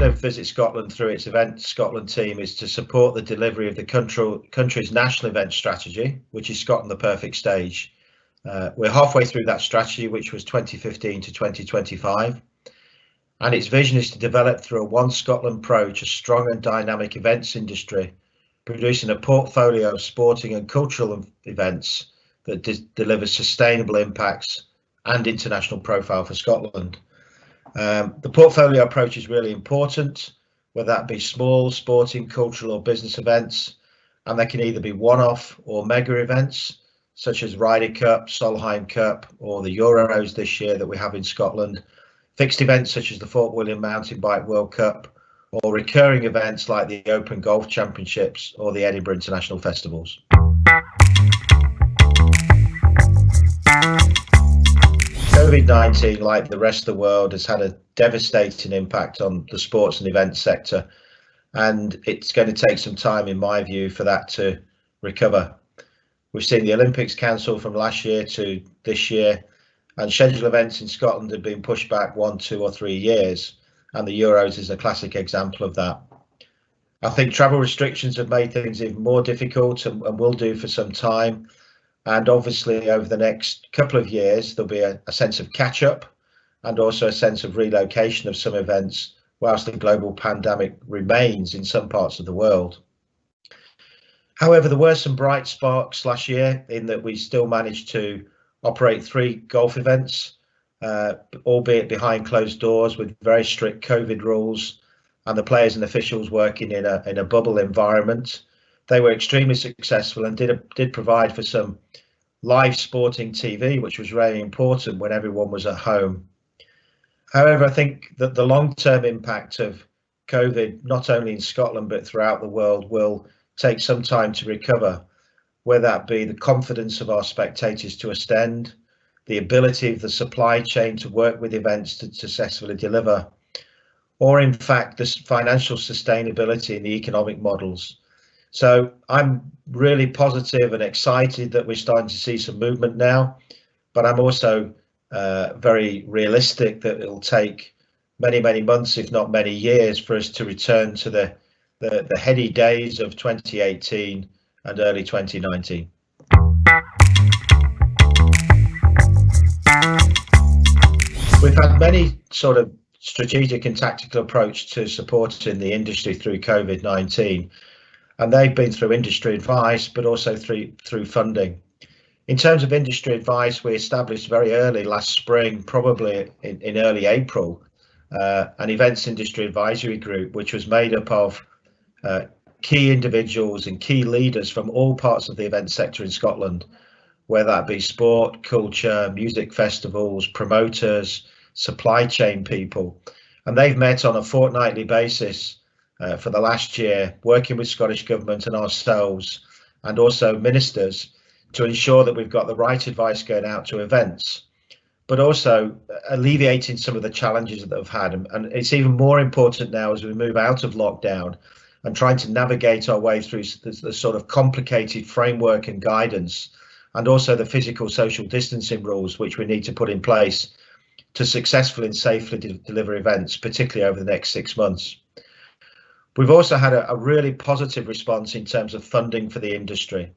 of Visit Scotland through its Event Scotland team is to support the delivery of the country's national event strategy, which is Scotland the Perfect Stage. We're halfway through that strategy, which was 2015 to 2025. And its vision is to develop through a One Scotland approach a strong and dynamic events industry, producing a portfolio of sporting and cultural events that delivers sustainable impacts and international profile for Scotland. The portfolio approach is really important, whether that be small sporting, cultural or business events, and they can either be one-off or mega events such as Ryder Cup, Solheim Cup or the Euros this year that we have in Scotland, fixed events such as the Fort William Mountain Bike World Cup, or recurring events like the Open Golf Championships or the Edinburgh International Festivals. COVID-19, like the rest of the world, has had a devastating impact on the sports and events sector, and it's going to take some time, in my view, for that to recover. We've seen the Olympics cancelled from last year to this year, and scheduled events in Scotland have been pushed back 1, 2 or 3 years, and the Euros is a classic example of that. I think travel restrictions have made things even more difficult and will do for some time. And obviously over the next couple of years, there'll be a sense of catch up and also a sense of relocation of some events whilst the global pandemic remains in some parts of the world. However, there were some bright sparks last year in that we still managed to operate 3 golf events, albeit behind closed doors with very strict COVID rules and the players and officials working in a bubble environment. They were extremely successful and did provide for some live sporting TV, which was really important when everyone was at home. However, I think that the long-term impact of COVID, not only in Scotland but throughout the world, will take some time to recover, whether that be the confidence of our spectators to attend, the ability of the supply chain to work with events to successfully deliver, or in fact the financial sustainability in the economic models. So I'm really positive and excited that we're starting to see some movement now, but I'm also very realistic that it'll take many months, if not many years, for us to return to the heady days of 2018 and early 2019. We've had many sort of strategic and tactical approach to supporting the industry through COVID-19. And they've been through industry advice, but also through funding. In terms of industry advice, we established very early last spring, probably in early April, an events industry advisory group, which was made up of key individuals and key leaders from all parts of the event sector in Scotland, whether that be sport, culture, music festivals, promoters, supply chain people. And they've met on a fortnightly basis for the last year, working with Scottish Government and ourselves and also ministers to ensure that we've got the right advice going out to events, but also alleviating some of the challenges that they've had. And it's even more important now as we move out of lockdown and trying to navigate our way through the sort of complicated framework and guidance, and also the physical social distancing rules which we need to put in place to successfully and safely deliver events, particularly over the next 6 months. We've also had a really positive response in terms of funding for the industry.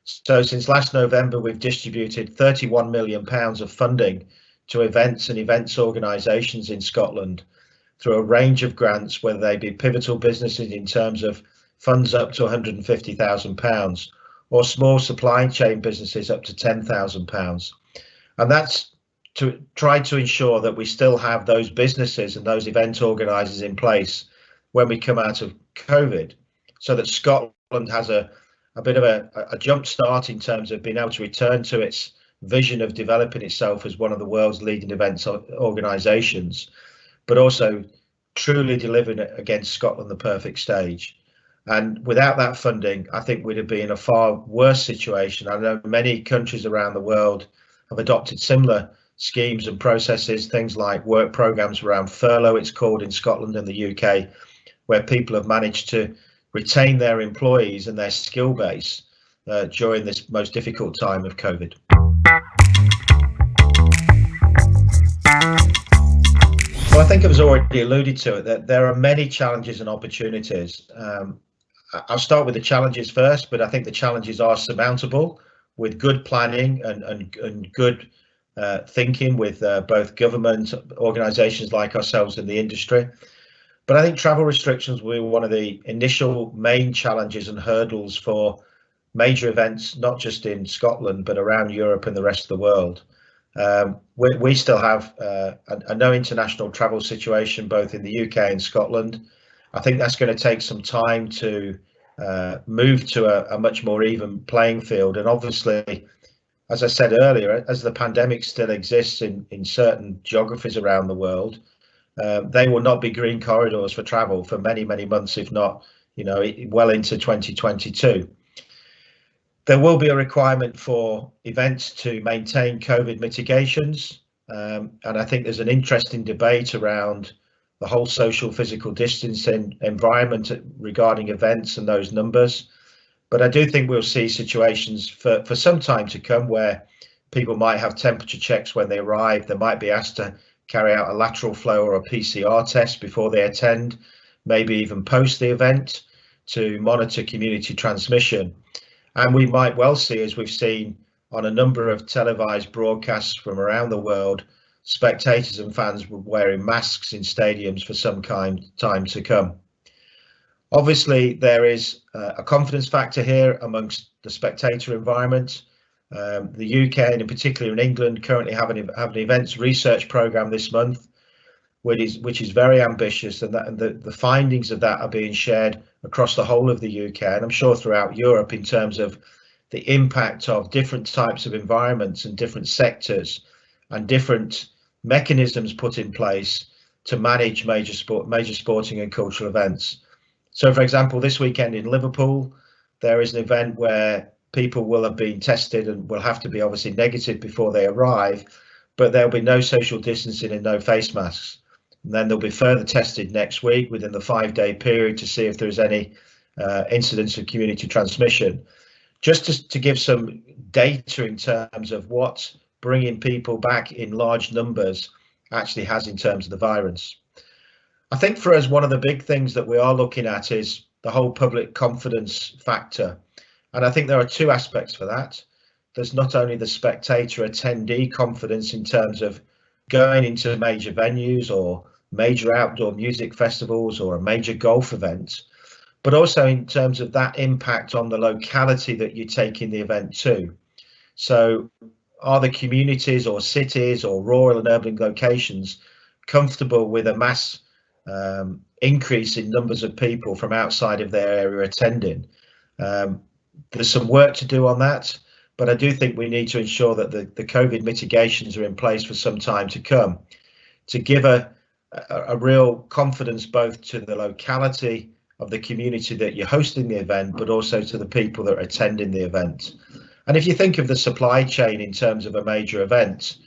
So since last November, we've distributed £31 million of funding to events and events organisations in Scotland through a range of grants, whether they be pivotal businesses in terms of funds up to £150,000 or small supply chain businesses up to £10,000. And that's to try to ensure that we still have those businesses and those event organisers in place when we come out of COVID, so that Scotland has a bit of a jump start in terms of being able to return to its vision of developing itself as one of the world's leading events organisations, but also truly delivering against Scotland the perfect stage. And without that funding, I think we'd have been in a far worse situation. I know many countries around the world have adopted similar schemes and processes, things like work programmes around furlough, it's called in Scotland and the UK, where people have managed to retain their employees and their skill base during this most difficult time of COVID. Well, I think it was already alluded to it, that there are many challenges and opportunities. I'll start with the challenges first, but I think the challenges are surmountable with good planning and good thinking with both government organisations like ourselves in the industry. But I think travel restrictions were one of the initial main challenges and hurdles for major events, not just in Scotland, but around Europe and the rest of the world. We still have a no international travel situation, both in the UK and Scotland. I think that's going to take some time to move to a much more even playing field. And obviously, as I said earlier, as the pandemic still exists in certain geographies around the world, they will not be green corridors for travel for many, many months, if not, well into 2022. There will be a requirement for events to maintain COVID mitigations, and I think there's an interesting debate around the whole social physical distancing environment regarding events and those numbers. But I do think we'll see situations for some time to come where people might have temperature checks when they arrive. They might be asked to carry out a lateral flow or a PCR test before they attend, maybe even post the event, to monitor community transmission. And we might well see, as we've seen on a number of televised broadcasts from around the world, spectators and fans wearing masks in stadiums for some time to come. Obviously, there is a confidence factor here amongst the spectator environment. The UK, and in particular in England, currently have an events research programme this month, which is very ambitious, and the findings of that are being shared across the whole of the UK, and I'm sure throughout Europe, in terms of the impact of different types of environments and different sectors and different mechanisms put in place to manage major sporting and cultural events. So, for example, this weekend in Liverpool, there is an event where people will have been tested and will have to be obviously negative before they arrive, but there'll be no social distancing and no face masks. And then they'll be further tested next week within the 5-day period to see if there's any incidents of community transmission. Just to give some data in terms of what bringing people back in large numbers actually has in terms of the virus. I think for us, one of the big things that we are looking at is the whole public confidence factor. And I think there are two aspects for that. There's not only the spectator attendee confidence in terms of going into major venues or major outdoor music festivals or a major golf event, but also in terms of that impact on the locality that you're taking the event to. So are the communities or cities or rural and urban locations comfortable with a mass increase in numbers of people from outside of their area attending? There's some work to do on that, but I do think we need to ensure that the COVID mitigations are in place for some time to come, to give a real confidence both to the locality of the community that you're hosting the event, but also to the people that are attending the event. And if you think of the supply chain in terms of a major event,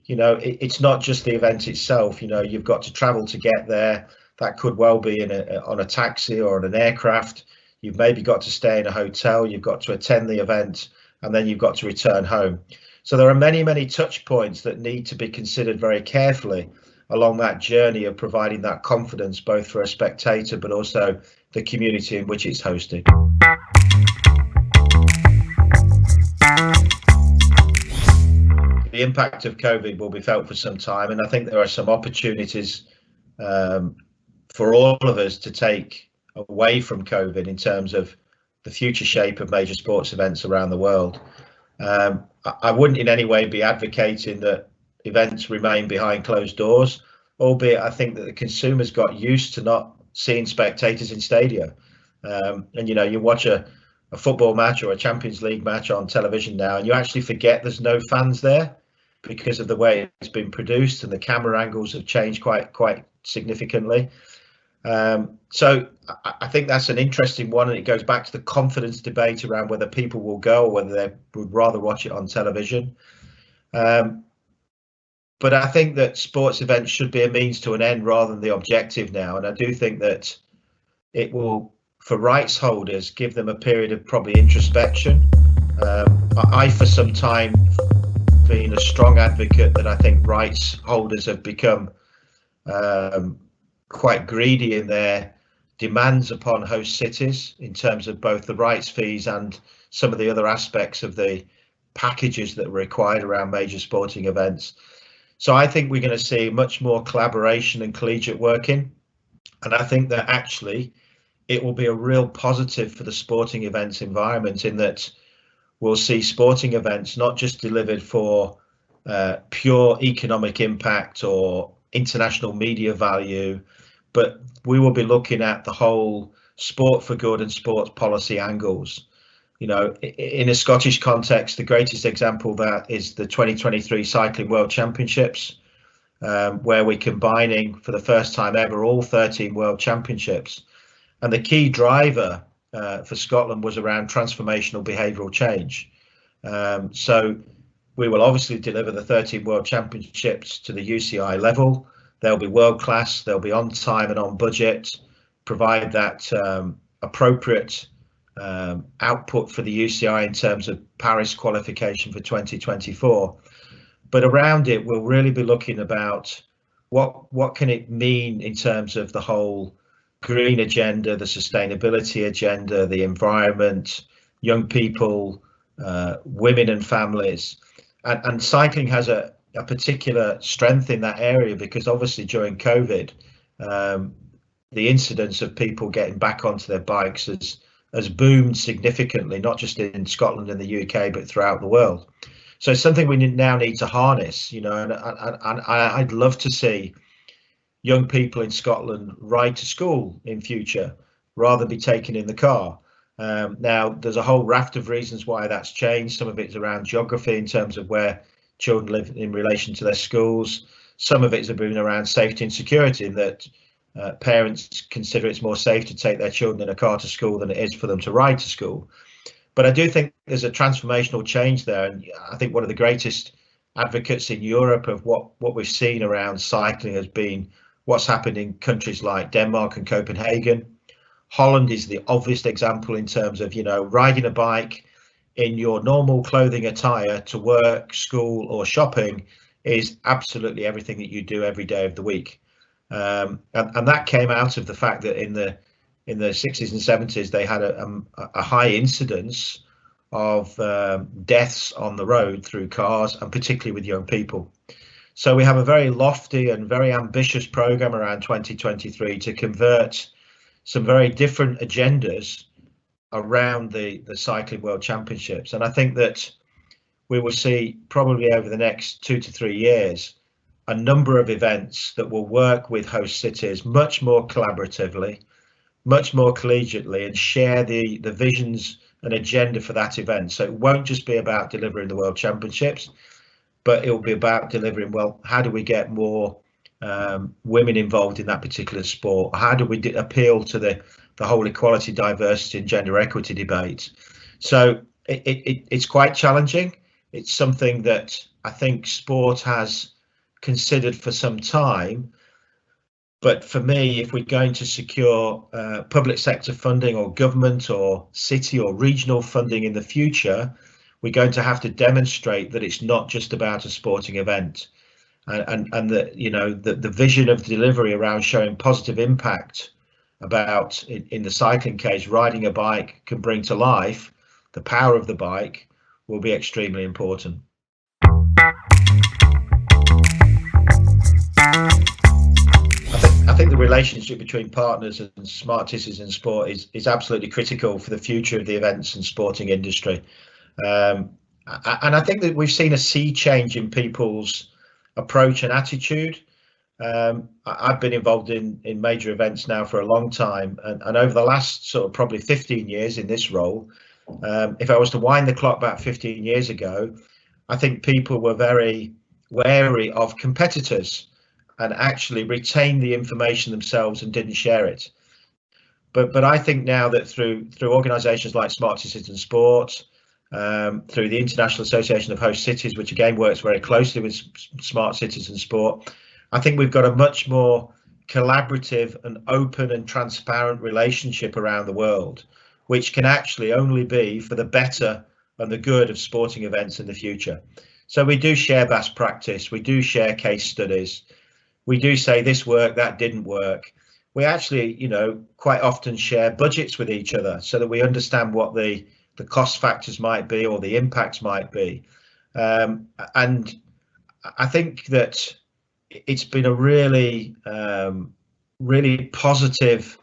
it's not just the event itself. You've got to travel to get there. That could well be on a taxi or on an aircraft. You've maybe got to stay in a hotel. You've got to attend the event, and then you've got to return home. So there are many, many touch points that need to be considered very carefully along that journey of providing that confidence, both for a spectator, but also the community in which it's hosted. The impact of COVID will be felt for some time, and I think there are some opportunities for all of us to take away from COVID in terms of the future shape of major sports events around the world. I wouldn't in any way be advocating that events remain behind closed doors, albeit I think that the consumers got used to not seeing spectators in stadia. And you watch a football match or a Champions League match on television now, and you actually forget there's no fans there because of the way it's been produced, and the camera angles have changed quite significantly. So I think that's an interesting one, and it goes back to the confidence debate around whether people will go or whether they would rather watch it on television. But I think that sports events should be a means to an end rather than the objective now. And I do think that it will, for rights holders, give them a period of probably introspection. I for some time, been a strong advocate that I think rights holders have become quite greedy in their demands upon host cities in terms of both the rights fees and some of the other aspects of the packages that are required around major sporting events. So I think we're going to see much more collaboration and collegiate working. And I think that actually it will be a real positive for the sporting events environment, in that we'll see sporting events not just delivered for pure economic impact or international media value, but we will be looking at the whole sport for good and sports policy angles. You know, in a Scottish context, the greatest example of that is the 2023 Cycling World Championships, where we're combining for the first time ever all 13 World Championships. And the key driver for Scotland was around transformational behavioural change. So we will obviously deliver the 13 World Championships to the UCI level. They'll be world class, they'll be on time and on budget, provide that appropriate output for the UCI in terms of Paris qualification for 2024. But around it, we'll really be looking about what can it mean in terms of the whole green agenda, the sustainability agenda, the environment, young people, women and families. And cycling has a particular strength in that area, because obviously during COVID, the incidence of people getting back onto their bikes has boomed significantly, not just in Scotland and the UK, but throughout the world. So it's something we now need to harness, you know, and I'd love to see young people in Scotland ride to school in future rather than be taken in the car. Now, there's a whole raft of reasons why that's changed. Some of it's around geography in terms of where children live in relation to their schools. Some of it's been around safety and security, in that parents consider it's more safe to take their children in a car to school than it is for them to ride to school. But I do think there's a transformational change there. And I think one of the greatest advocates in Europe of what we've seen around cycling has been what's happened in countries like Denmark and Copenhagen. Holland is the obvious example in terms of, you know, riding a bike in your normal clothing attire to work, school or shopping is absolutely everything that you do every day of the week. And that came out of the fact that in the 60s and 70s, they had a high incidence of deaths on the road through cars, and particularly with young people. So we have a very lofty and very ambitious program around 2023 to convert some very different agendas around the Cycling World Championships. And I think that we will see probably over the next 2 to 3 years a number of events that will work with host cities much more collaboratively, much more collegiately, and share the visions and agenda for that event. So it won't just be about delivering the World Championships, but it will be about delivering, well, how do we get more women involved in that particular sport? How do we appeal to the whole equality, diversity and gender equity debate? So it's quite challenging. It's something that I think sport has considered for some time. But for me, if we're going to secure public sector funding or government or city or regional funding in the future, we're going to have to demonstrate that it's not just about a sporting event, and that, you know, the vision of delivery around showing positive impact about, in the cycling case, riding a bike can bring to life the power of the bike will be extremely important. I think the relationship between partners and smart cities in sport is absolutely critical for the future of the events and sporting industry. And I think that we've seen a sea change in people's approach and attitude. I've been involved in major events now for a long time, and over the last sort of probably 15 years in this role, if I was to wind the clock back 15 years ago, I think people were very wary of competitors and actually retained the information themselves and didn't share it. But I think now that through organisations like Smart Cities in Sport, through the International Association of Host Cities, which again works very closely with Smart Cities in Sport, I think we've got a much more collaborative and open and transparent relationship around the world, which can actually only be for the better and the good of sporting events in the future. So we do share best practice, we do share case studies, we do say this worked, that didn't work. We actually, you know, quite often share budgets with each other so that we understand what the cost factors might be or the impacts might be. And I think that it's been a really, really positive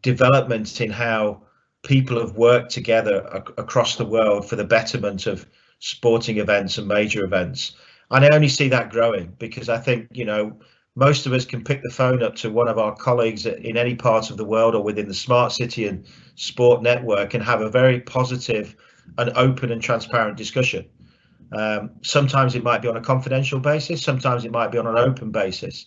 development in how people have worked together across the world for the betterment of sporting events and major events. And I only see that growing because I think, you know, most of us can pick the phone up to one of our colleagues in any part of the world or within the Smart City and Sport network and have a very positive and open and transparent discussion. Sometimes it might be on a confidential basis, sometimes it might be on an open basis.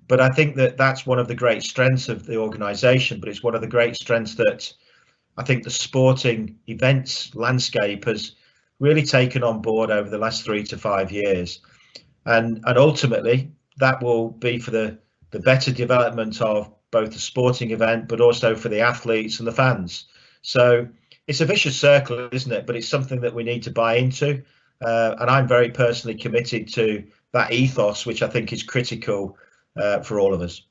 But I think that that's one of the great strengths of the organisation, but it's one of the great strengths that I think the sporting events landscape has really taken on board over the last 3 to 5 years. And ultimately, that will be for the better development of both the sporting event, but also for the athletes and the fans. So it's a vicious circle, isn't it? But it's something that we need to buy into. And I'm very personally committed to that ethos, which I think is critical for all of us.